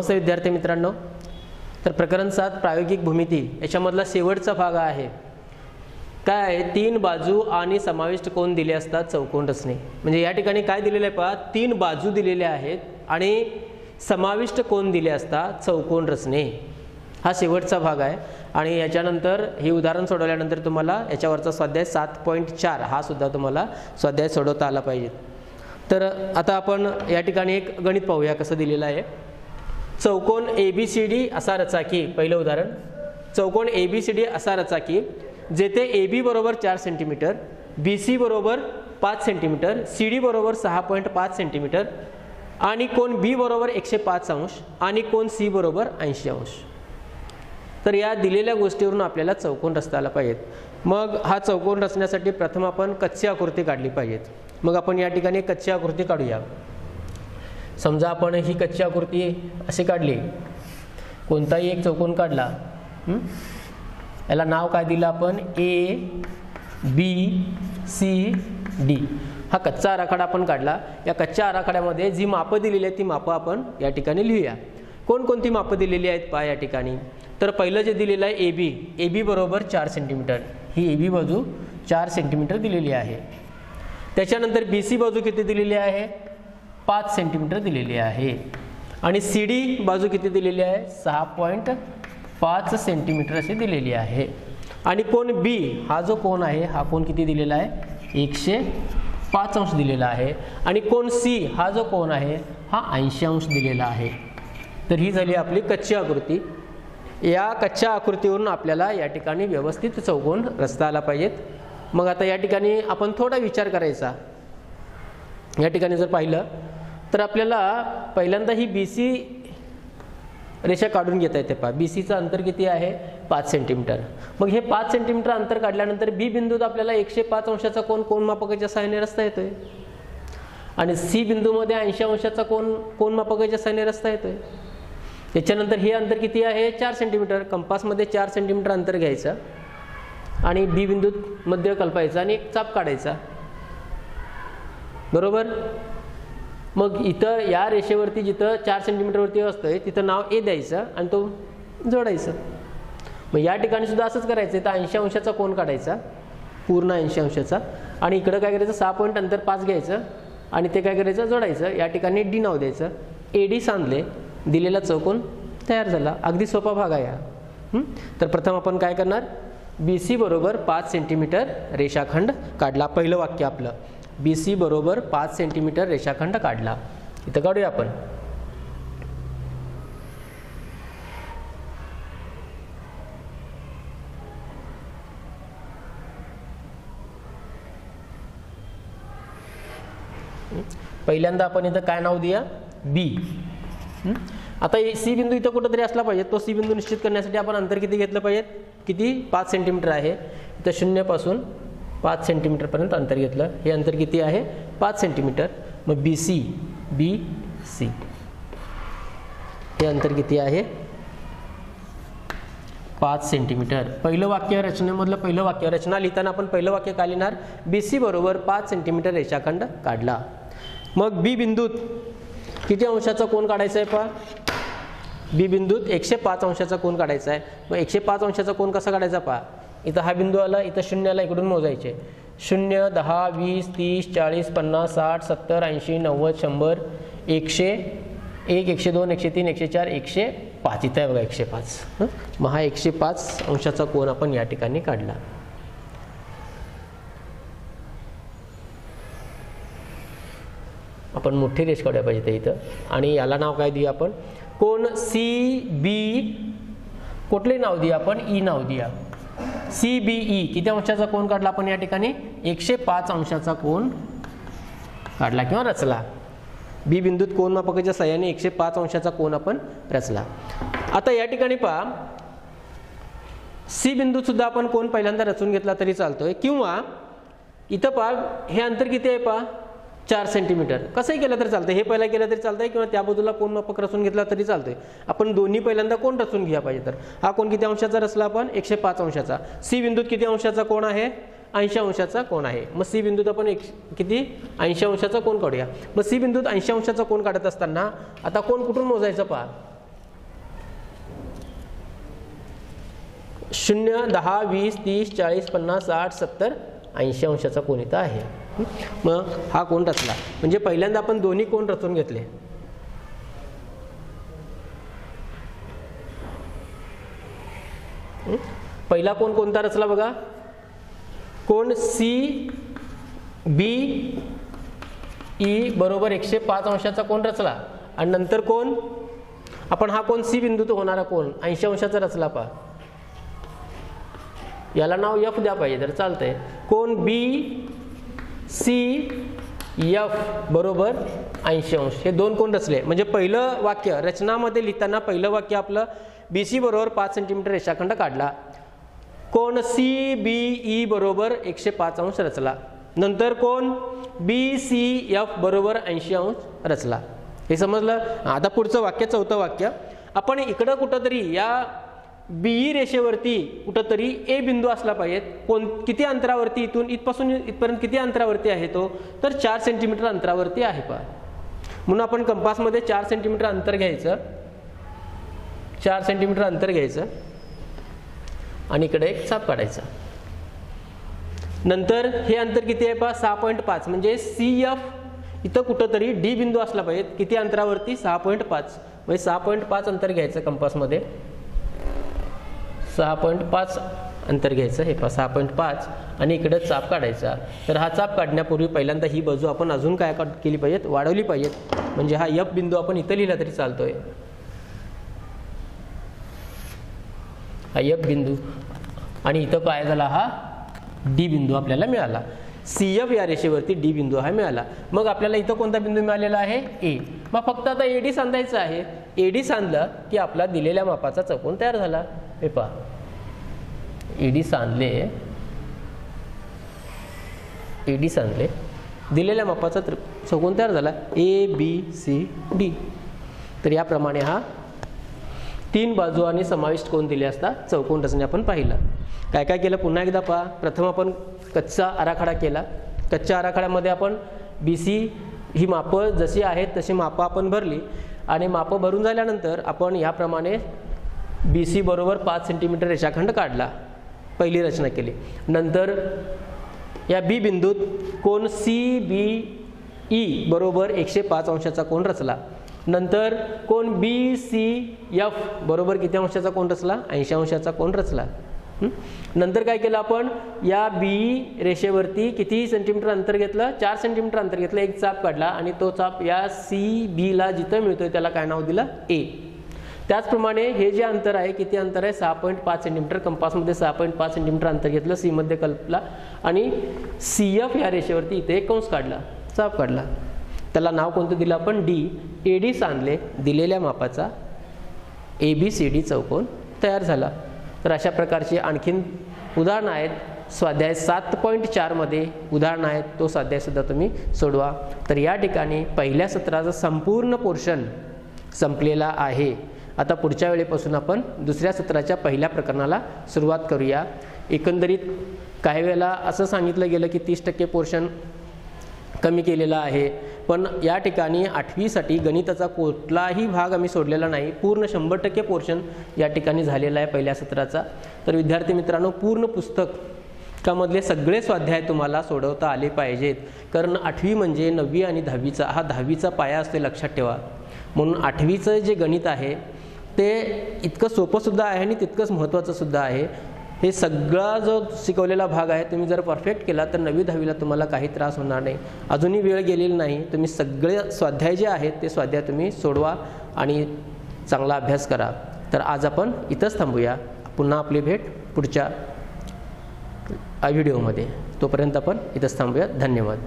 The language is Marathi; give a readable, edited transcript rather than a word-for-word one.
नमस्ते विद्यार्थी मित्रांनो। तर प्रकरण 7 प्रायोगिक भूमिती याच्यामधला शेवटचा भाग आहे काय आहे, 3 बाजू आणि समाविष्ट कोन दिले असतात चौकोन रचने। म्हणजे या ठिकाणी काय दिलेले आहे पहा, 3 बाजू दिलेल्या आहेत आणि समाविष्ट कोन दिले असतात चौकोन रचने। हा शेवटचा भाग आहे आणि याच्यानंतर हे उदाहरण सोडवल्यानंतर तुम्हाला याच्यावरचा स्वाध्याय 7.4 हा सुद्धा तुम्हाला स्वाध्याय सोडवता आला पाहिजे। तर आता आपण या ठिकाणी एक गणित पाहूया कसं दिलेलं आहे। चौकोन ABCD असा रचा की, पहिलं उदाहरण, चौकोन ABCD असा रचा की जेथे AB बरोबर 4 सेंटीमीटर, BC बरोबर 5 सेंटीमीटर, CD बरोबर 6.5 सेंटीमीटर आणि कोन B बरोबर 105 अंश आणि कोन C बरोबर 80 अंश। तर या दिलेल्या गोष्टीवरून आपल्याला चौकोन रचता आला पाहिजेत। मग हा चौकोन रचण्यासाठी प्रथम आपण कच्ची आकृती काढली पाहिजेत। मग आपण या ठिकाणी कच्ची आकृती काढूया। समजा आपण ही कच्ची आकृती अशी काढली, कोणताही एक चौकोन काढला, याला नाव काय दिलं आपण, ABCD। हा कच्चा आराखडा आपण काढला। या कच्च्या आराखड्यामध्ये जी मापं दिलेली आहेत ती मापं आपण या ठिकाणी लिहूया। कोणकोणती मापं दिलेली आहेत पहा या ठिकाणी। तर पहिलं जे दिलेलं आहे AB बरोबर 4 सेंटीमीटर, ही AB बाजू 4 सेंटीमीटर दिलेली आहे। त्याच्यानंतर BC बाजू किती दिलेली आहे, 5 सेंटीमीटर दिलेली आहे आणि CD बाजू किती दिलेली आहे, 6.5 सेंटीमीटर अशी दिलेली आहे। आणि कोन B हा जो कोन आहे, हा कोन किती दिलेला आहे, 105 अंश दिलेला आहे आणि कोन C हा जो कोन आहे हा 80 अंश दिलेला आहे। तर ही झाली आपली कच्ची आकृती। या कच्च्या आकृतीवरून आपल्याला या ठिकाणी व्यवस्थित चौकोन रचता आला पाहिजेत। मग आता या ठिकाणी आपण थोडा विचार करायचा। या ठिकाणी जर पाहिलं तर आपल्याला पहिल्यांदा ही BC रेषा काढून घेता येते पहा। BCचं अंतर किती आहे, 5 सेंटीमीटर। मग हे 5 सेंटीमीटर अंतर काढल्यानंतर B बिंदूत आपल्याला 105 अंशाचा कोन मापकाच्या सहाय्याने रचता येतोय आणि C बिंदूमध्ये 80 अंशाचा कोन मापकाच्या सहाय्याने रचता येतोय। त्याच्यानंतर हे अंतर किती आहे, 4 सेंटीमीटर। कंपासमध्ये 4 सेंटीमीटर अंतर घ्यायचं आणि B बिंदूत मध्य कल्पायचा आणि एक चाप काढायचा, बरोबर। मग इथं या रेषेवरती जिथं 4 सेंटीमीटरवरती असतंय तिथं नाव A द्यायचं आणि तो जोडायचं। मग या ठिकाणी सुद्धा असंच करायचं, तर 80 अंशाचा कोन काढायचा, पूर्ण 80 अंशाचा, आणि इकडं काय करायचं, 6 पॉईंट अंतर 5 घ्यायचं आणि ते काय करायचं, जोडायचं। या ठिकाणी D नाव द्यायचं, AD सांधले, दिलेला चौकोन तयार झाला। अगदी सोपा भाग आहे हा। तर प्रथम आपण काय करणार, BC बरोबर 5 सेंटीमीटर रेषाखंड काढला। पहिलं वाक्य आपलं, BC बरोबर 5 सेंटीमीटर रेषाखंड काढला। इथं काढूया आपण। पहिल्यांदा आपण इथं काय नाव देऊया, B। आता C बिंदू इथं कुठेतरी असला पाहिजे। तो C बिंदू निश्चित करण्यासाठी आपण अंतर किती घेतलं पाहिजे, किती, 5 सेंटीमीटर आहे। इथं 0 पासून 5 सेंटीमीटर पर्यंत अंतर घेतलं। हे अंतर किती आहे, 5 सेंटीमीटर। मग BC हे अंतर किती आहे, 5 सेंटीमीटर। पहिलं वाक्य रचनेमधलं पहिलं वाक्य, रचना लिहिताना आपण पहिलं वाक्य काय लिहिणार, BC बरोबर 5 सेंटीमीटर रेषाखंड काढला। मग B बिंदूत किती अंशाचा कोन काढायचा आहे पहा, B बिंदूत 105 अंशाचा कोन काढायचा आहे। मग 105 अंशाचा कोन कसा काढायचा पहा, इथं हा बिंदू आला, इथं 0 आला, इकडून मोजायचे 0, 10, 20, 30, 40, 50, 60, 70, 80, 90, 100, 101, 102, 103, 104, 105। इथं आहे बघा 105। मग हा 105 अंशाचा कोन आपण या ठिकाणी काढला। आपण मोठी रेष काढूया पाहिजे इथं आणि याला नाव काय देऊया आपण, कोन CB, कुठले नाव देऊया आपण, E नाव देऊया। CBE किती अंशाचा कोन काढला आपण या ठिकाणी, 105 अंशाचा कोन काढला किंवा रचला। B बिंदूत कोन मापकाच्या सहाय्याने 105 अंशाचा कोन आपण रचला। आता या ठिकाणी पहा, C बिंदूत सुद्धा आपण कोन पहिल्यांदा रचून घेतला तरी चालतोय, किंवा इथं पहा हे अंतर किती आहे पहा, 4 सेंटीमीटर। कसंही केलं तरी चालतंय, हे पहिला केलं तरी चालतंय किंवा त्या बाजूला कोन मापक रचून घेतला तरी चालतंय। आपण दोन्ही पहिल्यांदा कोन रचून घ्या पाहिजे। तर हा कोन किती अंशाचा रचला आपण, 105 अंशाचा। C बिंदूत किती अंशाचा कोन आहे, 80 अंशाचा कोन आहे। मग सी बिंदूत आपण किती 80 अंशाचा कोन काढूया। मग सी बिंदूत 80 अंशाचा कोन काढत असताना आता कोन कुठून मोजायचा पहा, 0, 10, 20, 30, 40, 50, 60, 70, 80 अंशाचा कोन इथं आहे. मग हा कोन रचला म्हणजे पहिल्यांदा आपण दोन्ही कोन रचून घेतले. पहिला कोन कोणता रचला बघा, कोन CBE बरोबर 105 अंशाचा कोन रचला. आणि नंतर कोन आपण हा कोन C बिंदूत होणारा कोन 80 अंशाचा रचला. पहा याला नाव F द्या पाहिजे तर चालतंय. कोन BCF बरोबर 80 अंश हे दोन कोन रचले. म्हणजे पहिलं वाक्य रचनामध्ये लिहिताना पहिलं वाक्य आपलं BC बरोबर 5 सेंटीमीटर रेषाखंड काढला. कोन CBE बरोबर 105 अंश रचला. नंतर कोन BCF बरोबर 80 अंश रचला. हे समजलं. आता पुढचं वाक्य चौथं वाक्य आपण इकडं कुठंतरी या BE रेषेवरती कुठंतरी A बिंदू असला पाहिजे. किती अंतरावरती इथून इथपासून इथपर्यंत किती अंतरावरती आहे तो, तर 4 सेंटीमीटर अंतरावरती आहे. पहा म्हणून आपण कंपासमध्ये 4 सेंटीमीटर अंतर घ्यायचं. 4 सेंटीमीटर अंतर घ्यायचं आणि इकडे एक चाप काढायचा. नंतर हे अंतर किती आहे पहा 6.5 म्हणजे CF इथं कुठंतरी D बिंदू असला पाहिजे. किती अंतरावरती 6.5 म्हणजे 6.5 अंतर घ्यायचं कंपासमध्ये. 6.5 अंतर घ्यायचं. हे पहा 6.5 आणि इकडे चाप काढायचा. तर हा चाप काढण्यापूर्वी पहिल्यांदा ही बाजू आपण अजून काय केली पाहिजेत, वाढवली पाहिजेत. म्हणजे हा F बिंदू आपण इथं लिहिला तरी चालतोय. हा F बिंदू आणि इथं काय झाला, हा D बिंदू आपल्याला मिळाला. CF या रेषेवरती D बिंदू हा मिळाला. मग आपल्याला इथं कोणता बिंदू मिळालेला आहे, A. मग फक्त आता AD सांधायचं आहे. AD सांधलं की आपला दिलेल्या मापाचा चौकोन तयार झाला. हे पहा AD सांधले, दिलेल्या मापाचा चौकोन तयार झाला ABCD. तर याप्रमाणे हा 3 बाजू आणि समाविष्ट कोन दिले असता चौकोन रचने आपण पाहिलं. काय काय केलं पुन्हा एकदा पहा. प्रथम आपण कच्चा आराखडा केला. कच्च्या आराखड्यामध्ये आपण BC ही मापं जशी आहेत तशी मापं आपण भरली आणि मापं भरून झाल्यानंतर आपण याप्रमाणे BC बरोबर 5 सेंटीमीटर रेषाखंड काढला. पहिली रचना केली. नंतर या B बिंदूत कोन CBE बरोबर 105 अंशाचा कोन रचला. नंतर कोन BCF बरोबर किती अंशाचा कोन रचला, 80 अंशाचा कोन रचला. नंतर काय केलं आपण, या BE रेषेवरती किती सेंटीमीटर अंतर घेतलं, 4 सेंटीमीटर अंतर घेतलं. एक चाप काढला आणि तो चाप या CB ला जिथं मिळतोय त्याला काय नाव दिलं, A. त्याचप्रमाणे हे जे अंतर आहे, किती अंतर आहे, 6.5 सेंटीमीटर. कंपासमध्ये 6.5 सेंटीमीटर अंतर घेतलं, C मध्ये कल्पला आणि CF या रेषेवरती इथे एक कंस काढला, चाप काढला. त्याला नाव कोणतं दिलं आपण, D. AD सांधले, दिलेल्या मापाचा ABCD चौकोन तयार झाला. तर अशा प्रकारची आणखीन उदाहरणं आहेत. स्वाध्याय 7.4 मध्ये उदाहरणं आहेत. तो स्वाध्यायसुद्धा तुम्ही सोडवा. तर या ठिकाणी पहिल्या सत्राचा संपूर्ण पोर्शन संपलेला आहे. आता पुढच्या वेळेपासून आपण दुसऱ्या सत्राच्या पहिल्या प्रकरणाला सुरुवात करूया. एकंदरीत काही वेळेला असं सांगितलं गेलं की 30% पोर्शन कमी केलेला आहे, पण या ठिकाणी 8वीसाठी गणिताचा कुठलाही भाग आम्ही सोडलेला नाही. पूर्ण 100% पोर्शन या ठिकाणी झालेला आहे पहिल्या सत्राचा. तर विद्यार्थी मित्रांनो, पूर्ण पुस्तकामधले सगळे स्वाध्याय तुम्हाला सोडवता आले पाहिजेत. कारण 8वी म्हणजे 9वी आणि 10वीचा हा 10वीचा पाया असतो, लक्षात ठेवा. म्हणून 8वीचं जे गणित आहे ते इतकं सोपंसुद्धा आहे आणि तितकंच महत्त्वाचं सुद्धा आहे. हे सगळा जो शिकवलेला भाग आहे तुम्ही जर परफेक्ट केला तर 9वी 10वीला तुम्हाला काही त्रास होणार नाही. अजूनही वेळ गेलेली नाही. तुम्ही सगळे स्वाध्याय जे आहेत ते स्वाध्याय तुम्ही सोडवा आणि चांगला अभ्यास करा. तर आज आपण इथंच थांबूया. पुन्हा आपली भेट पुढच्या व्हिडिओमध्ये. तोपर्यंत आपण इथंच थांबूया. धन्यवाद.